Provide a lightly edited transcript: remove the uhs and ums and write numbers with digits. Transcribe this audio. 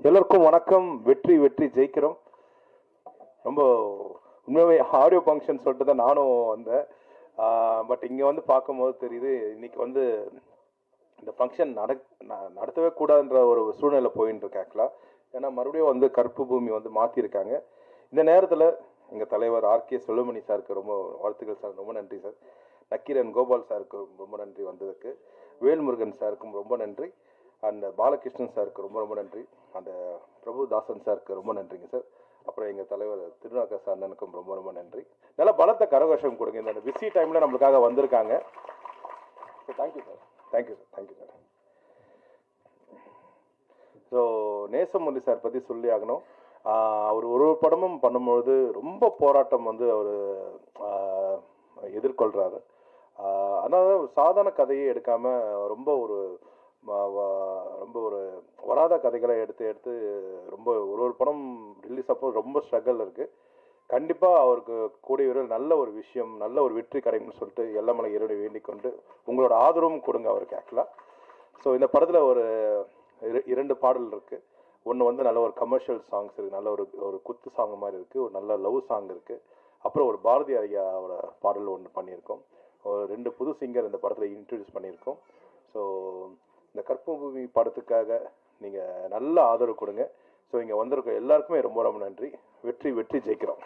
எல்லோருக்கும் வணக்கம். வெற்றி வெற்றி ஜெயிக்கிறோம். ரொம்ப உண்மையாகவே ஆடியோ ஃபங்க்ஷன் சொல்லிட்டு தான் நானும் வந்தேன். பட் இங்கே வந்து பார்க்கும்போது தெரியுது, இன்னைக்கு வந்து இந்த ஃபங்க்ஷன் நடத்தவே கூடாதுன்ற ஒரு சூழ்நிலை போயின்னு இருக்கு ஆக்சுவலாக. ஏன்னா மறுபடியும் வந்து கருப்பு பூமி வந்து மாற்றிருக்காங்க. இந்த நேரத்தில் எங்கள் தலைவர் ஆர்கே செல்வமணி சாருக்கு ரொம்ப வாழ்த்துக்கள் சார். ரொம்ப நன்றி சார். நக்கீரன் கோபால் சாருக்கு ரொம்ப நன்றி வந்ததுக்கு. வேல்முருகன் சாருக்கும் ரொம்ப நன்றி. அந்த பாலகிருஷ்ணன் சாருக்கு ரொம்ப ரொம்ப நன்றி. அந்த பிரபுதாசன் சாருக்கு ரொம்ப நன்றிங்க சார். அப்புறம் எங்கள் தலைவர் திருநாக்கஸ் அண்ணனுக்கும் ரொம்ப ரொம்ப நன்றி. நல்லா பலத்த கரகோஷம் கொடுங்க. இந்த பிஸி டைமில் நம்மளுக்காக வந்திருக்காங்க. Thank you sir. Thank you sir. Thank you sir. So Nesamurali sir பற்றி சொல்லி ஆகணும். அவர் ஒரு படமும் பண்ணும்பொழுது ரொம்ப போராட்டம் வந்து அவர் எதிர்கொள்கிறாரு. அதனால சாதாரண கதையை எடுக்காமல் ரொம்ப ஒரு வராத கதைகளை எடுத்து ரொம்ப ஒரு படம் ரிலீஸ் அப்போ ரொம்ப ஸ்ட்ரகிள் இருக்குது. கண்டிப்பாக அவருக்கு கூடிய விரைவில் நல்ல ஒரு விஷயம், நல்ல ஒரு வெற்றி கிடைக்கும்னு சொல்லிட்டு எல்லமலை இறைவனை வேண்டிக் கொண்டு உங்களோட ஆதரவும் கொடுங்க அவருக்கு ஆக்சுவலாக. ஸோ இந்த படத்தில் ஒரு 2 பாடல் இருக்குது. ஒன்று வந்து நல்ல ஒரு கமர்ஷியல் சாங்ஸ் இருக்குது, நல்ல ஒரு குத்து சாங் மாதிரி இருக்குது, ஒரு நல்ல லவ் சாங் இருக்குது. அப்புறம் ஒரு பாரதி ஐயாவோட பாடல் ஒன்று பண்ணியிருக்கோம். ஒரு 2 புது சிங்கர் இந்த படத்தில் இன்ட்ரடியூஸ் பண்ணியிருக்கோம். ஸோ இந்த கற்பு பூமி படத்துக்காக நீங்கள் நல்ல ஆதரவு கொடுங்க. ஸோ இங்கே வந்திருக்க எல்லாருக்குமே ரொம்ப ரொம்ப நன்றி. வெற்றி வெற்றி ஜெயிக்கிறோம்.